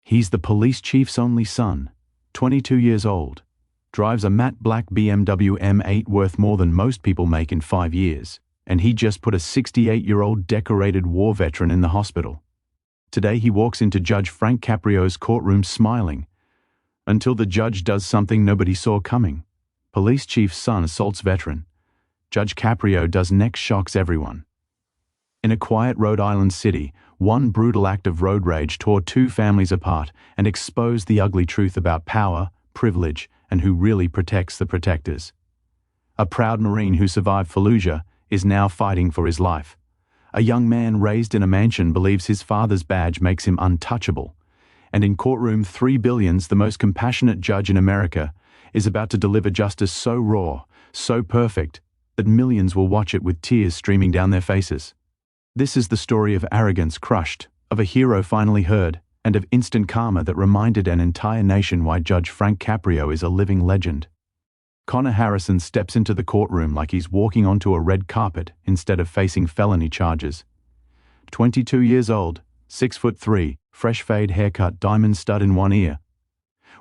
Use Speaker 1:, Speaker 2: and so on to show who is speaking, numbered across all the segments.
Speaker 1: He's the police chief's only son, 22 years old, drives a matte black BMW M8 worth more than most people make in 5 years, and he just put a 68-year-old decorated war veteran in the hospital. Today he walks into Judge Frank Caprio's courtroom smiling, until the judge does something nobody saw coming. Police chief's son assaults veteran. Judge Caprio does next, shocks everyone. In a quiet Rhode Island city, one brutal act of road rage tore two families apart and exposed the ugly truth about power, privilege, and who really protects the protectors. A proud Marine who survived Fallujah is now fighting for his life. A young man raised in a mansion believes his father's badge makes him untouchable. And in courtroom 3 Billions, the most compassionate judge in America is about to deliver justice so raw, so perfect, that millions will watch it with tears streaming down their faces. This is the story of arrogance crushed, of a hero finally heard, and of instant karma that reminded an entire nation why Judge Frank Caprio is a living legend. Connor Harrison steps into the courtroom like he's walking onto a red carpet instead of facing felony charges. 22 years old, 6'3", fresh fade haircut, diamond stud in one ear.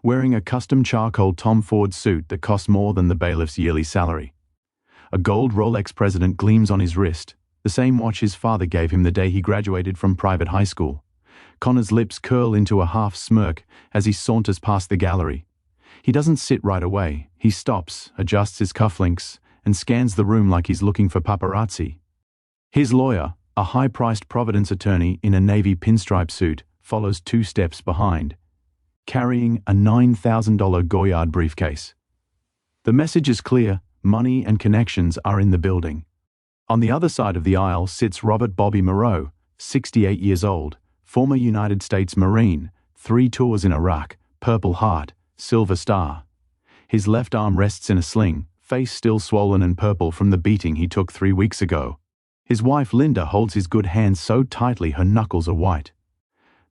Speaker 1: Wearing a custom charcoal Tom Ford suit that costs more than the bailiff's yearly salary. A gold Rolex President gleams on his wrist, the same watch his father gave him the day he graduated from private high school. Connor's lips curl into a half smirk as he saunters past the gallery. He doesn't sit right away. He stops, adjusts his cufflinks, and scans the room like he's looking for paparazzi. His lawyer, a high-priced Providence attorney in a navy pinstripe suit, follows 2 steps behind, carrying a $9,000 Goyard briefcase. The message is clear: money and connections are in the building. On the other side of the aisle sits Robert Bobby Moreau, 68 years old, former United States Marine, 3 tours in Iraq, Purple Heart, Silver Star. His left arm rests in a sling, face still swollen and purple from the beating he took 3 weeks ago. His wife Linda holds his good hand so tightly her knuckles are white.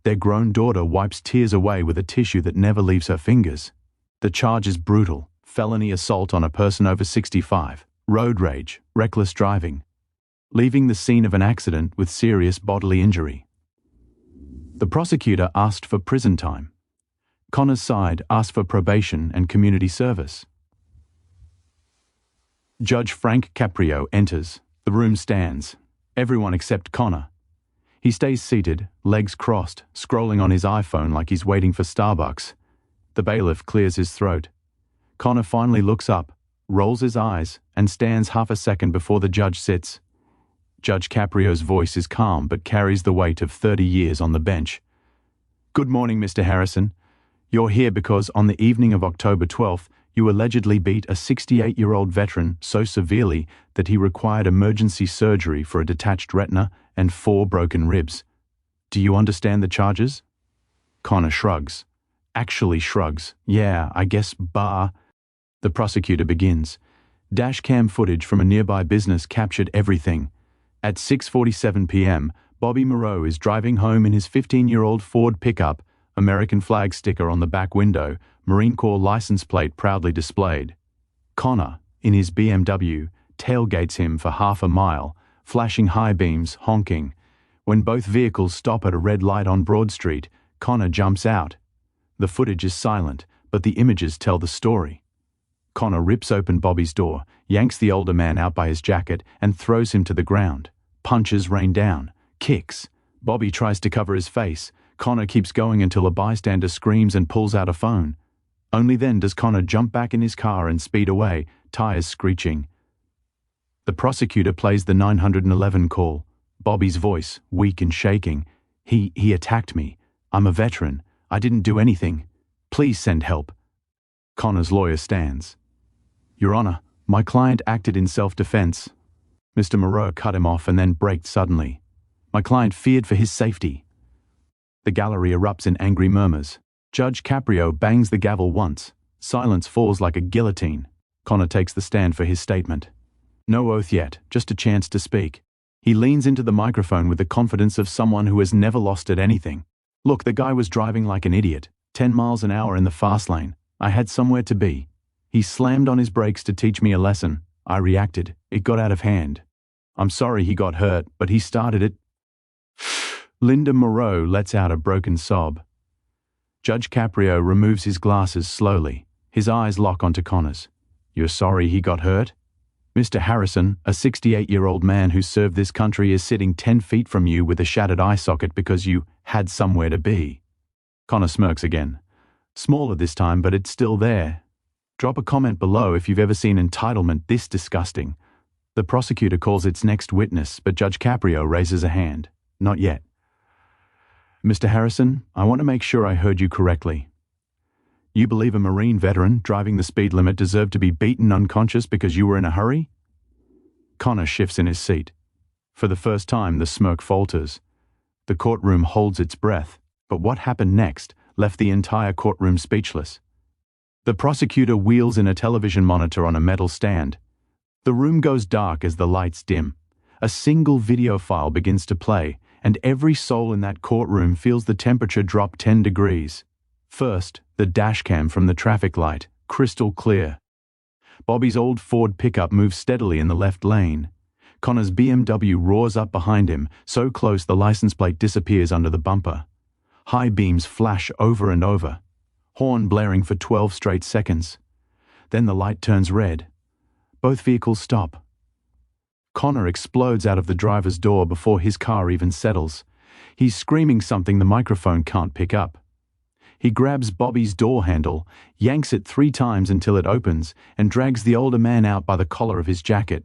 Speaker 1: Their grown daughter wipes tears away with a tissue that never leaves her fingers. The charge is brutal: felony assault on a person over 65, road rage, reckless driving, leaving the scene of an accident with serious bodily injury. The prosecutor asked for prison time. Connor's side asked for probation and community service. Judge Frank Caprio enters. The room stands. Everyone except Connor. He stays seated, legs crossed, scrolling on his iPhone like he's waiting for Starbucks. The bailiff clears his throat. Connor finally looks up, rolls his eyes, and stands half a second before the judge sits. Judge Caprio's voice is calm but carries the weight of 30 years on the bench. "Good morning, Mr. Harrison. You're here because on the evening of October 12th, you allegedly beat a 68-year-old veteran so severely that he required emergency surgery for a detached retina and 4 broken ribs. Do you understand the charges?" Connor shrugs. Actually shrugs. "Yeah, I guess, bah." The prosecutor begins. Dashcam footage from a nearby business captured everything. At 6:47 p.m., Bobby Moreau is driving home in his 15-year-old Ford pickup, American flag sticker on the back window, Marine Corps license plate proudly displayed. Connor, in his BMW, tailgates him for half a mile, flashing high beams, honking. When both vehicles stop at a red light on Broad Street, Connor jumps out. The footage is silent, but the images tell the story. Connor rips open Bobby's door, yanks the older man out by his jacket, and throws him to the ground. Punches rain down. Kicks. Bobby tries to cover his face. Connor keeps going until a bystander screams and pulls out a phone. Only then does Connor jump back in his car and speed away, tires screeching. The prosecutor plays the 911 call. Bobby's voice, weak and shaking. He attacked me. I'm a veteran. I didn't do anything. Please send help." Connor's lawyer stands. "Your Honor, my client acted in self-defense." Mr. Moreau cut him off and then braked suddenly. "My client feared for his safety." The gallery erupts in angry murmurs. Judge Caprio bangs the gavel once. Silence falls like a guillotine. Connor takes the stand for his statement. No oath yet, just a chance to speak. He leans into the microphone with the confidence of someone who has never lost at anything. "Look, the guy was driving like an idiot, 10 miles an hour in the fast lane. I had somewhere to be. He slammed on his brakes to teach me a lesson. I reacted. It got out of hand. I'm sorry he got hurt, but he started it." Linda Moreau lets out a broken sob. Judge Caprio removes his glasses slowly. His eyes lock onto Connor's. You're sorry he got hurt? Mr. Harrison, a 68-year-old man who served this country, is sitting 10 feet from you with a shattered eye socket because you had somewhere to be. Connor smirks again. Smaller this time, but it's still there. Drop a comment below if you've ever seen entitlement this disgusting. The prosecutor calls its next witness, but Judge Caprio raises a hand. Not yet. Mr. Harrison, I want to make sure I heard you correctly. You believe a Marine veteran driving the speed limit deserved to be beaten unconscious because you were in a hurry? Connor shifts in his seat. For the first time, the smirk falters. The courtroom holds its breath, but what happened next left the entire courtroom speechless. The prosecutor wheels in a television monitor on a metal stand. The room goes dark as the lights dim. A single video file begins to play, and every soul in that courtroom feels the temperature drop 10 degrees. First, the dashcam from the traffic light, crystal clear. Bobby's old Ford pickup moves steadily in the left lane. Connor's BMW roars up behind him, so close the license plate disappears under the bumper. High beams flash over and over, horn blaring for 12 straight seconds. Then the light turns red. Both vehicles stop. Connor explodes out of the driver's door before his car even settles. He's screaming something the microphone can't pick up. He grabs Bobby's door handle, yanks it 3 times until it opens, and drags the older man out by the collar of his jacket.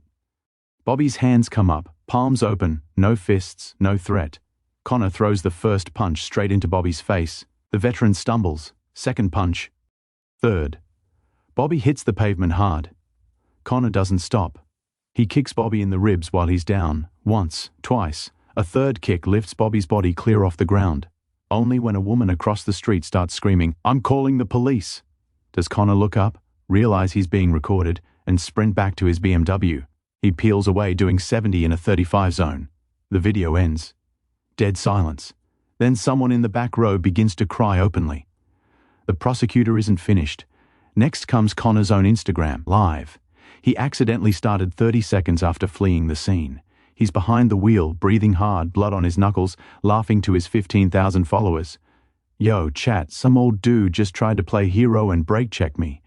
Speaker 1: Bobby's hands come up, palms open, no fists, no threat. Connor throws the first punch straight into Bobby's face. The veteran stumbles. Second punch. Third. Bobby hits the pavement hard. Connor doesn't stop. He kicks Bobby in the ribs while he's down. Once, twice. A third kick lifts Bobby's body clear off the ground. Only when a woman across the street starts screaming, "I'm calling the police!" does Connor look up, realize he's being recorded, and sprint back to his BMW. He peels away doing 70 in a 35 zone. The video ends. Dead silence. Then someone in the back row begins to cry openly. The prosecutor isn't finished. Next comes Connor's own Instagram, live. He accidentally started 30 seconds after fleeing the scene. He's behind the wheel, breathing hard, blood on his knuckles, laughing to his 15,000 followers. Yo, chat, some old dude just tried to play hero and brake check me.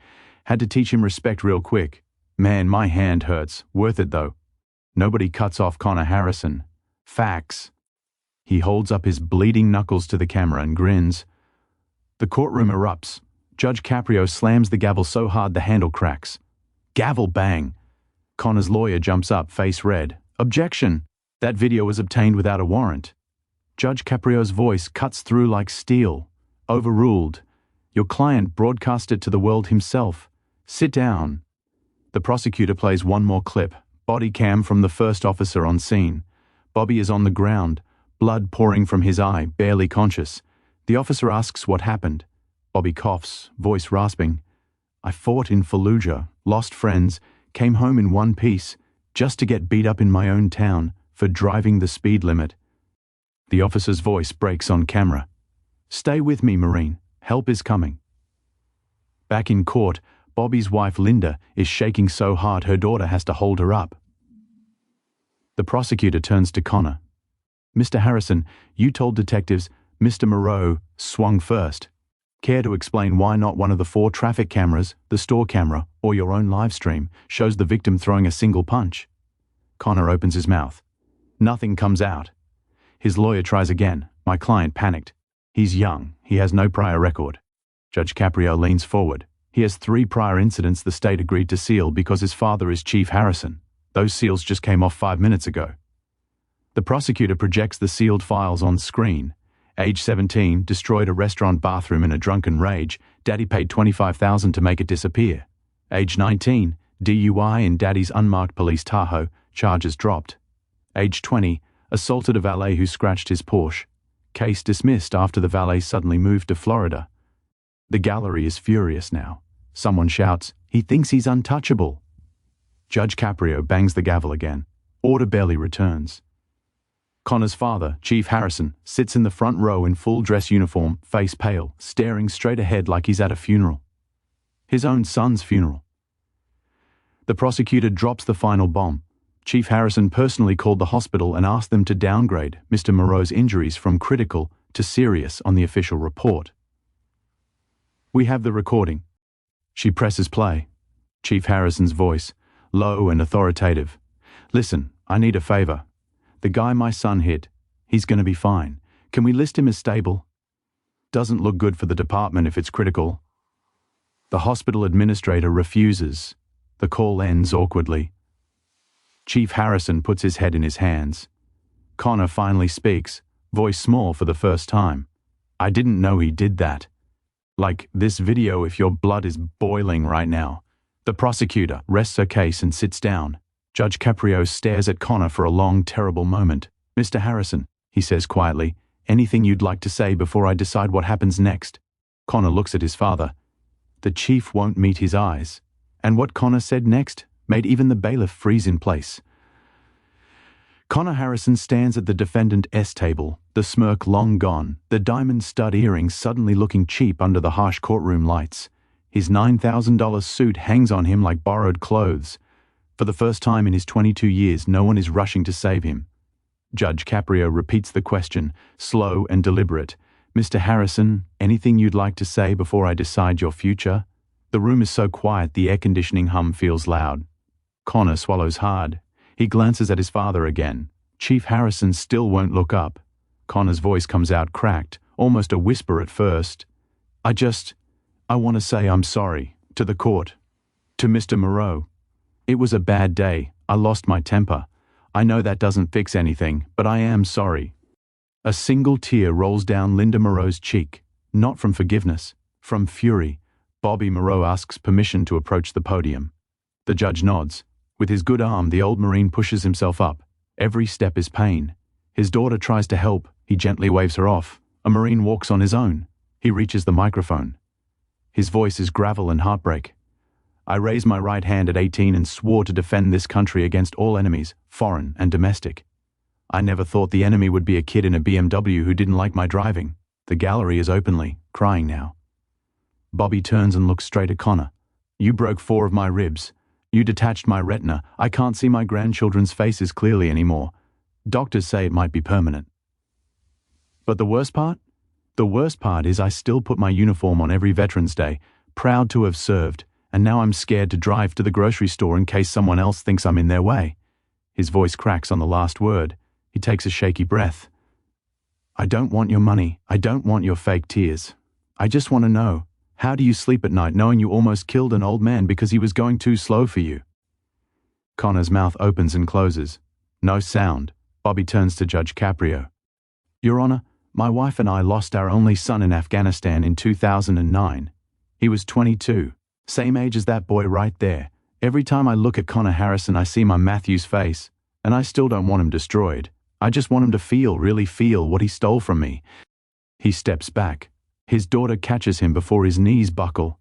Speaker 1: Had to teach him respect real quick. Man, my hand hurts. Worth it though. Nobody cuts off Connor Harrison. Facts. He holds up his bleeding knuckles to the camera and grins. The courtroom erupts. Judge Caprio slams the gavel so hard the handle cracks. Gavel bang. Connor's lawyer jumps up, face red. Objection! That video was obtained without a warrant. Judge Caprio's voice cuts through like steel. Overruled. Your client broadcast it to the world himself. Sit down. The prosecutor plays one more clip. Body cam from the first officer on scene. Bobby is on the ground, blood pouring from his eye, barely conscious. The officer asks what happened. Bobby coughs, voice rasping. I fought in Fallujah, lost friends, came home in one piece, just to get beat up in my own town for driving the speed limit. The officer's voice breaks on camera. Stay with me, Marine. Help is coming. Back in court, Bobby's wife Linda is shaking so hard her daughter has to hold her up. The prosecutor turns to Connor. Mr. Harrison, you told detectives Mr. Moreau swung first. Care to explain why not one of the 4 traffic cameras, the store camera, or your own live stream shows the victim throwing a single punch? Connor opens his mouth. Nothing comes out. His lawyer tries again. My client panicked. He's young. He has no prior record. Judge Caprio leans forward. He has 3 prior incidents the state agreed to seal because his father is Chief Harrison. Those seals just came off 5 minutes ago. The prosecutor projects the sealed files on screen. Age 17, destroyed a restaurant bathroom in a drunken rage. Daddy paid $25,000 to make it disappear. Age 19, DUI in Daddy's unmarked police Tahoe, charges dropped. Age 20, assaulted a valet who scratched his Porsche. Case dismissed after the valet suddenly moved to Florida. The gallery is furious now. Someone shouts, he thinks he's untouchable. Judge Caprio bangs the gavel again. Order barely returns. Connor's father, Chief Harrison, sits in the front row in full dress uniform, face pale, staring straight ahead like he's at a funeral. His own son's funeral. The prosecutor drops the final bomb. Chief Harrison personally called the hospital and asked them to downgrade Mr. Moreau's injuries from critical to serious on the official report. We have the recording. She presses play. Chief Harrison's voice, low and authoritative. Listen, I need a favor. The guy my son hit, he's gonna be fine. Can we list him as stable? Doesn't look good for the department if it's critical. The hospital administrator refuses. The call ends awkwardly. Chief Harrison puts his head in his hands. Connor finally speaks, voice small for the first time. I didn't know he did that. Like this video if your blood is boiling right now. The prosecutor rests her case and sits down. Judge Caprio stares at Connor for a long, terrible moment. Mr. Harrison, he says quietly, anything you'd like to say before I decide what happens next? Connor looks at his father. The chief won't meet his eyes. And what Connor said next made even the bailiff freeze in place. Connor Harrison stands at the defendant's table, the smirk long gone, the diamond stud earrings suddenly looking cheap under the harsh courtroom lights. His $9,000 suit hangs on him like borrowed clothes. For the first time in his 22 years, no one is rushing to save him. Judge Caprio repeats the question, slow and deliberate. Mr. Harrison, anything you'd like to say before I decide your future? The room is so quiet the air conditioning hum feels loud. Connor swallows hard. He glances at his father again. Chief Harrison still won't look up. Connor's voice comes out cracked, almost a whisper at first. I want to say I'm sorry, to the court. To Mr. Moreau. It was a bad day. I lost my temper. I know that doesn't fix anything, but I am sorry. A single tear rolls down Linda Moreau's cheek, not from forgiveness, from fury. Bobby Moreau asks permission to approach the podium. The judge nods. With his good arm, the old Marine pushes himself up. Every step is pain. His daughter tries to help. He gently waves her off. A Marine walks on his own. He reaches the microphone. His voice is gravel and heartbreak. I raised my right hand at 18 and swore to defend this country against all enemies, foreign and domestic. I never thought the enemy would be a kid in a BMW who didn't like my driving. The gallery is openly crying now. Bobby turns and looks straight at Connor. You broke 4 of my ribs. You detached my retina. I can't see my grandchildren's faces clearly anymore. Doctors say it might be permanent. But the worst part? The worst part is I still put my uniform on every Veterans Day, proud to have served, and now I'm scared to drive to the grocery store in case someone else thinks I'm in their way. His voice cracks on the last word. He takes a shaky breath. I don't want your money. I don't want your fake tears. I just want to know. How do you sleep at night knowing you almost killed an old man because he was going too slow for you? Connor's mouth opens and closes. No sound. Bobby turns to Judge Caprio. Your Honor, my wife and I lost our only son in Afghanistan in 2009. He was 22, same age as that boy right there. Every time I look at Connor Harrison, I see my Matthew's face, and I still don't want him destroyed. I just want him to really feel what he stole from me. He steps back. His daughter catches him before his knees buckle.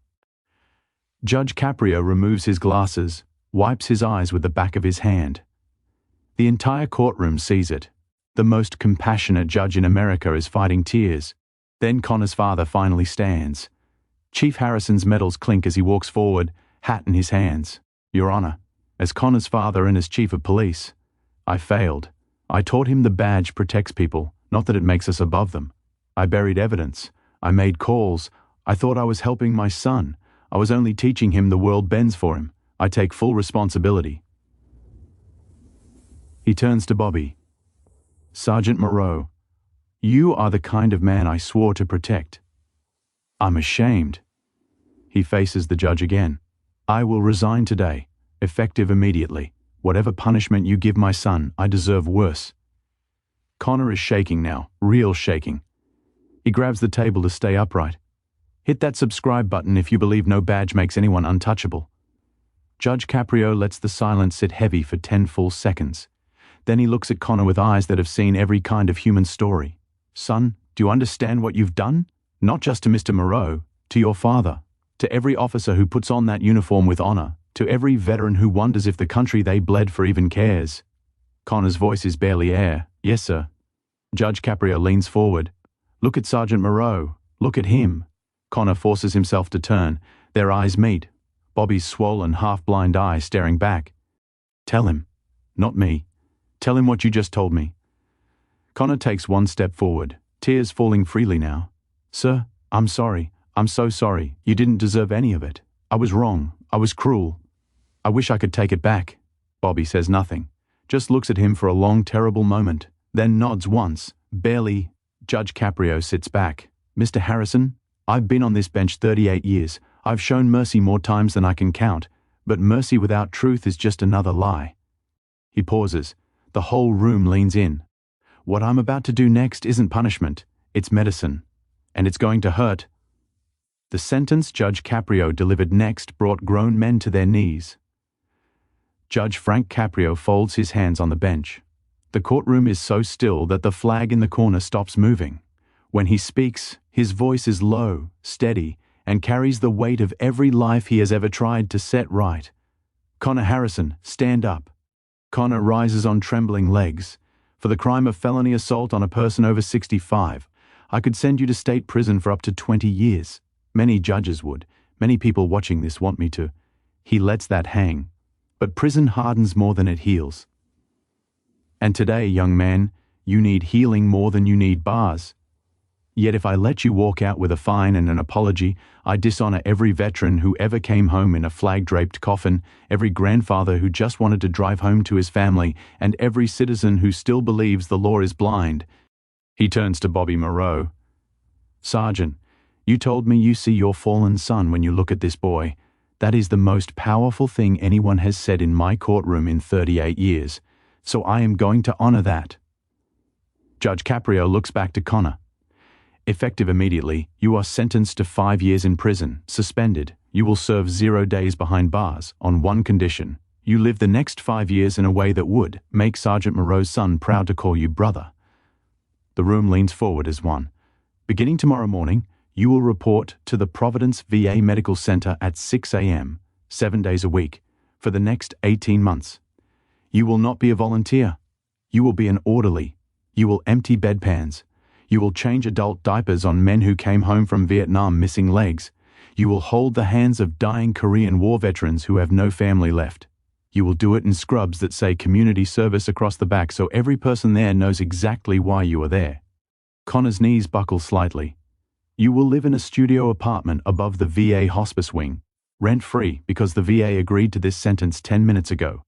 Speaker 1: Judge Caprio removes his glasses, wipes his eyes with the back of his hand. The entire courtroom sees it. The most compassionate judge in America is fighting tears. Then Connor's father finally stands. Chief Harrison's medals clink as he walks forward, hat in his hands. Your Honor, as Connor's father and as chief of police, I failed. I taught him the badge protects people, not that it makes us above them. I buried evidence. I made calls. I thought I was helping my son. I was only teaching him the world bends for him. I take full responsibility. He turns to Bobby. Sergeant Moreau, you are the kind of man I swore to protect. I'm ashamed. He faces the judge again. I will resign today, effective immediately. Whatever punishment you give my son, I deserve worse. Connor is shaking now, real shaking. He grabs the table to stay upright. Hit that subscribe button if you believe no badge makes anyone untouchable. Judge Caprio lets the silence sit heavy for 10 full seconds. Then he looks at Connor with eyes that have seen every kind of human story. Son, do you understand what you've done? Not just to Mr. Moreau, to your father, to every officer who puts on that uniform with honor, to every veteran who wonders if the country they bled for even cares. Connor's voice is barely air. Yes, sir. Judge Caprio leans forward. Look at Sergeant Moreau. Look at him. Connor forces himself to turn. Their eyes meet. Bobby's swollen, half-blind eye staring back. Tell him. Not me. Tell him what you just told me. Connor takes one step forward, tears falling freely now. Sir, I'm sorry. I'm so sorry. You didn't deserve any of it. I was wrong. I was cruel. I wish I could take it back. Bobby says nothing, just looks at him for a long, terrible moment, then nods once, barely. Judge Caprio sits back. Mr. Harrison, I've been on this bench 38 years. I've shown mercy more times than I can count, but mercy without truth is just another lie. He pauses. The whole room leans in. What I'm about to do next isn't punishment, it's medicine. And it's going to hurt. The sentence Judge Caprio delivered next brought grown men to their knees. Judge Frank Caprio folds his hands on the bench. The courtroom is so still that the flag in the corner stops moving. When he speaks, his voice is low, steady, and carries the weight of every life he has ever tried to set right. Connor Harrison, stand up. Connor rises on trembling legs. For the crime of felony assault on a person over 65, I could send you to state prison for up to 20 years. Many judges would. Many people watching this want me to. He lets that hang. But prison hardens more than it heals. And today, young man, you need healing more than you need bars. Yet if I let you walk out with a fine and an apology, I dishonor every veteran who ever came home in a flag-draped coffin, every grandfather who just wanted to drive home to his family, and every citizen who still believes the law is blind. He turns to Bobby Moreau. Sergeant, you told me you see your fallen son when you look at this boy. That is the most powerful thing anyone has said in my courtroom in 38 years, so I am going to honor that. Judge Caprio looks back to Connor. Effective immediately, you are sentenced to 5 years in prison, suspended. You will serve 0 days behind bars, on one condition. You live the next 5 years in a way that would make Sergeant Moreau's son proud to call you brother. The room leans forward as one. Beginning tomorrow morning, you will report to the Providence VA Medical Center at 6 a.m., 7 days a week, for the next 18 months. You will not be a volunteer. You will be an orderly. You will empty bedpans. You will change adult diapers on men who came home from Vietnam missing legs. You will hold the hands of dying Korean War veterans who have no family left. You will do it in scrubs that say community service across the back so every person there knows exactly why you are there. Connor's knees buckle slightly. You will live in a studio apartment above the VA hospice wing, rent-free because the VA agreed to this sentence 10 minutes ago.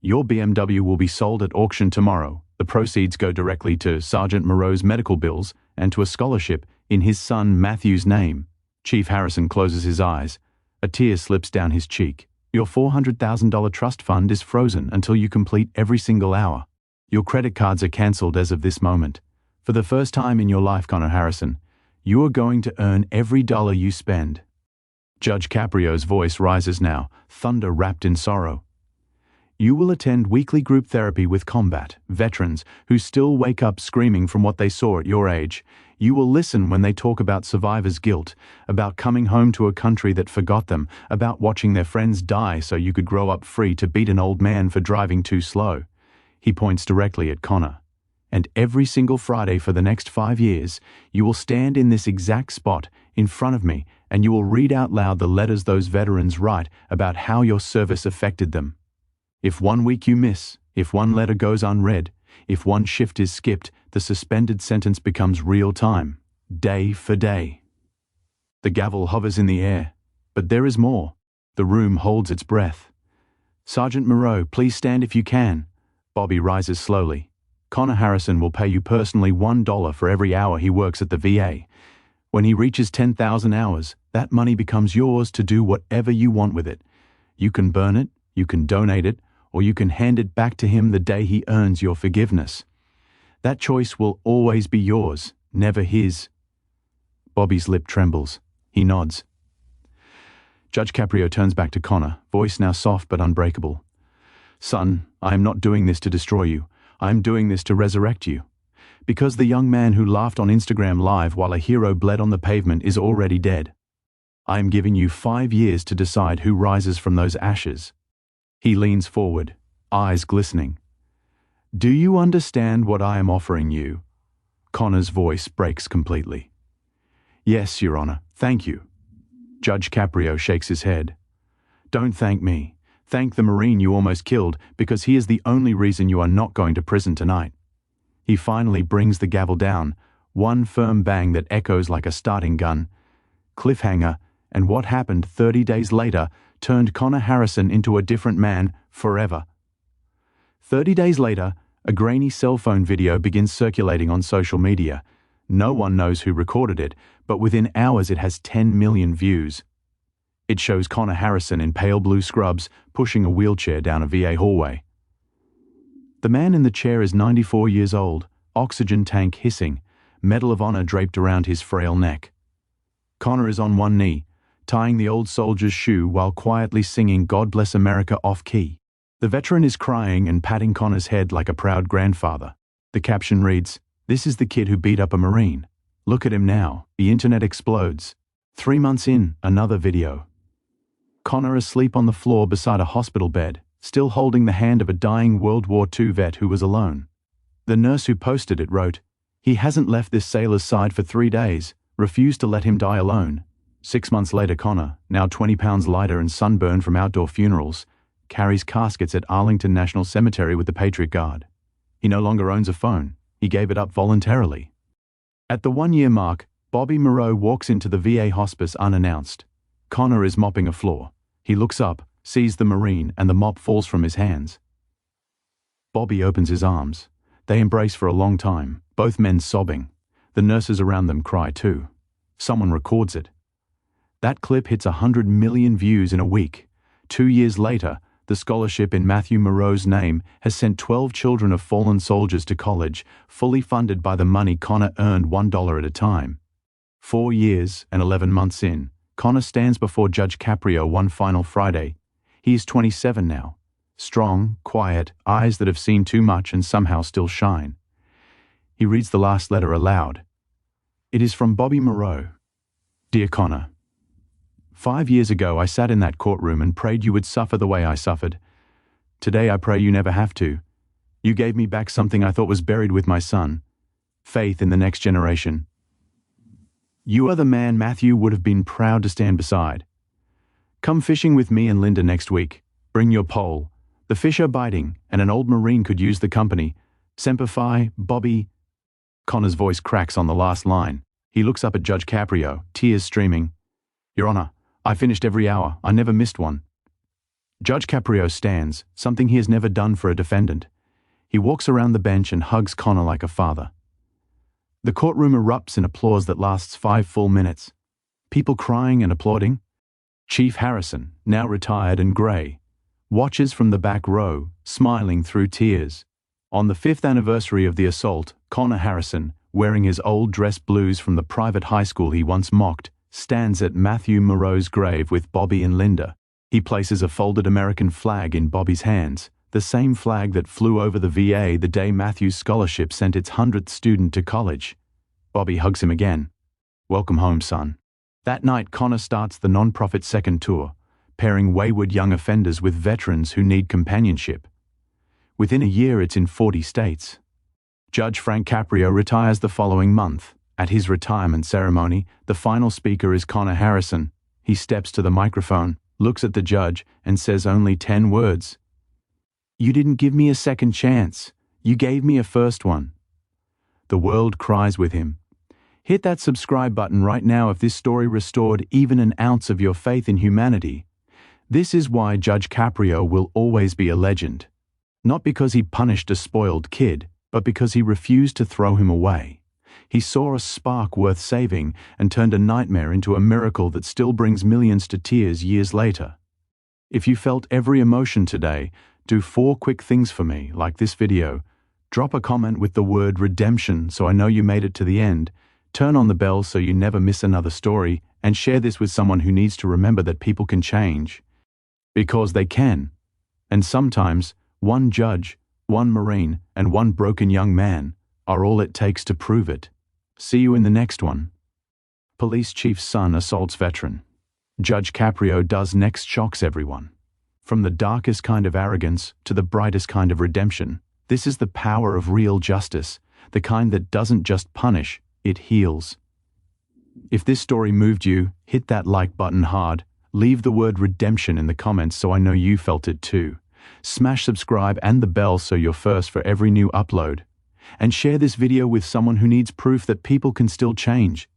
Speaker 1: Your BMW will be sold at auction tomorrow. The proceeds go directly to Sergeant Moreau's medical bills and to a scholarship in his son Matthew's name. Chief Harrison closes his eyes. A tear slips down his cheek. Your $400,000 trust fund is frozen until you complete every single hour. Your credit cards are cancelled as of this moment. For the first time in your life, Connor Harrison, you are going to earn every dollar you spend. Judge Caprio's voice rises now, thunder wrapped in sorrow. You will attend weekly group therapy with combat veterans who still wake up screaming from what they saw at your age. You will listen when they talk about survivor's guilt, about coming home to a country that forgot them, about watching their friends die so you could grow up free to beat an old man for driving too slow. He points directly at Connor. And every single Friday for the next 5 years, you will stand in this exact spot in front of me and you will read out loud the letters those veterans write about how your service affected them. If 1 week you miss, if one letter goes unread, if one shift is skipped, the suspended sentence becomes real time, day for day. The gavel hovers in the air, but there is more. The room holds its breath. Sergeant Moreau, please stand if you can. Bobby rises slowly. Connor Harrison will pay you personally $1 for every hour he works at the VA. When he reaches 10,000 hours, that money becomes yours to do whatever you want with it. You can burn it, you can donate it, or you can hand it back to him the day he earns your forgiveness. That choice will always be yours, never his. Bobby's lip trembles. He nods. Judge Caprio turns back to Connor, voice now soft but unbreakable. Son, I am not doing this to destroy you. I am doing this to resurrect you. Because the young man who laughed on Instagram Live while a hero bled on the pavement is already dead. I am giving you 5 years to decide who rises from those ashes. He leans forward, eyes glistening. Do you understand what I am offering you? Connor's voice breaks completely. Yes, Your Honor, thank you. Judge Caprio shakes his head. Don't thank me. Thank the Marine you almost killed, because he is the only reason you are not going to prison tonight. He finally brings the gavel down, one firm bang that echoes like a starting gun. cliffhanger, and what happened 30 days later turned Connor Harrison into a different man forever. 30 days later, a grainy cell phone video begins circulating on social media. No one knows who recorded it, but within hours it has 10 million views. It shows Connor Harrison in pale blue scrubs pushing a wheelchair down a VA hallway. The man in the chair is 94 years old, oxygen tank hissing, Medal of Honor draped around his frail neck. Connor is on one knee, tying the old soldier's shoe while quietly singing God Bless America off-key. The veteran is crying and patting Connor's head like a proud grandfather. The caption reads, "This is the kid who beat up a Marine. Look at him now." The internet explodes. 3 months in, another video. Connor asleep on the floor beside a hospital bed, still holding the hand of a dying World War II vet who was alone. The nurse who posted it wrote, "He hasn't left this sailor's side for 3 days, refused to let him die alone." 6 months later, Connor, now 20 pounds lighter and sunburned from outdoor funerals, carries caskets at Arlington National Cemetery with the Patriot Guard. He no longer owns a phone. He gave it up voluntarily. At the 1-year mark, Bobby Moreau walks into the VA hospice unannounced. Connor is mopping a floor. He looks up, sees the Marine, and the mop falls from his hands. Bobby opens his arms. They embrace for a long time, both men sobbing. The nurses around them cry too. Someone records it. That clip hits 100 million views in a week. 2 years later, the scholarship in Matthew Moreau's name has sent 12 children of fallen soldiers to college, fully funded by the money Connor earned $1 at a time. 4 years and 11 months in, Connor stands before Judge Caprio one final Friday. He is 27 now. Strong, quiet, eyes that have seen too much and somehow still shine. He reads the last letter aloud. It is from Bobby Moreau. Dear Connor, 5 years ago I sat in that courtroom and prayed you would suffer the way I suffered. Today I pray you never have to. You gave me back something I thought was buried with my son. Faith in the next generation. You are the man Matthew would have been proud to stand beside. Come fishing with me and Linda next week. Bring your pole. The fish are biting, and an old Marine could use the company. Semper Fi, Bobby. Connor's voice cracks on the last line. He looks up at Judge Caprio, tears streaming. Your Honor, I finished every hour. I never missed one. Judge Caprio stands, something he has never done for a defendant. He walks around the bench and hugs Connor like a father. The courtroom erupts in applause that lasts 5 full minutes. People crying and applauding. Chief Harrison, now retired and grey, watches from the back row, smiling through tears. On the 5th anniversary of the assault, Connor Harrison, wearing his old dress blues from the private high school he once mocked, stands at Matthew Moreau's grave with Bobby and Linda. He places a folded American flag in Bobby's hands, the same flag that flew over the VA the day Matthew's scholarship sent its 100th student to college. Bobby hugs him again. Welcome home, son. That night, Connor starts the non-profit second tour, pairing wayward young offenders with veterans who need companionship. Within a year, it's in 40 states. Judge Frank Caprio retires the following month. At his retirement ceremony, the final speaker is Connor Harrison. He steps to the microphone, looks at the judge, and says only 10 words. You didn't give me a second chance. You gave me a first one. The world cries with him. Hit that subscribe button right now if this story restored even an ounce of your faith in humanity. This is why Judge Caprio will always be a legend. Not because he punished a spoiled kid, but because he refused to throw him away. He saw a spark worth saving and turned a nightmare into a miracle that still brings millions to tears years later. If you felt every emotion today, do 4 quick things for me, like this video. Drop a comment with the word redemption so I know you made it to the end. Turn on the bell so you never miss another story, and share this with someone who needs to remember that people can change. Because they can. And sometimes, one judge, one Marine, and one broken young man are all it takes to prove it. See you in the next one. Police chief's son assaults veteran. Judge Caprio does next shocks everyone. From the darkest kind of arrogance to the brightest kind of redemption, this is the power of real justice, the kind that doesn't just punish, it heals. If this story moved you, hit that like button hard. Leave the word redemption in the comments so I know you felt it too. Smash subscribe and the bell so you're first for every new upload. And share this video with someone who needs proof that people can still change.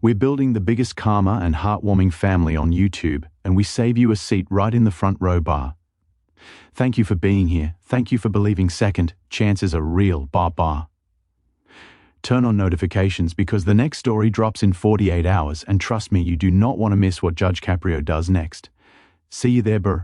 Speaker 1: We're building the biggest karma and heartwarming family on YouTube, and we save you a seat right in the front row bar. Thank you for being here. Thank you for believing second chances are real. Bar. Turn on notifications because the next story drops in 48 hours, and trust me, you do not want to miss what Judge Caprio does next. See you there, bro.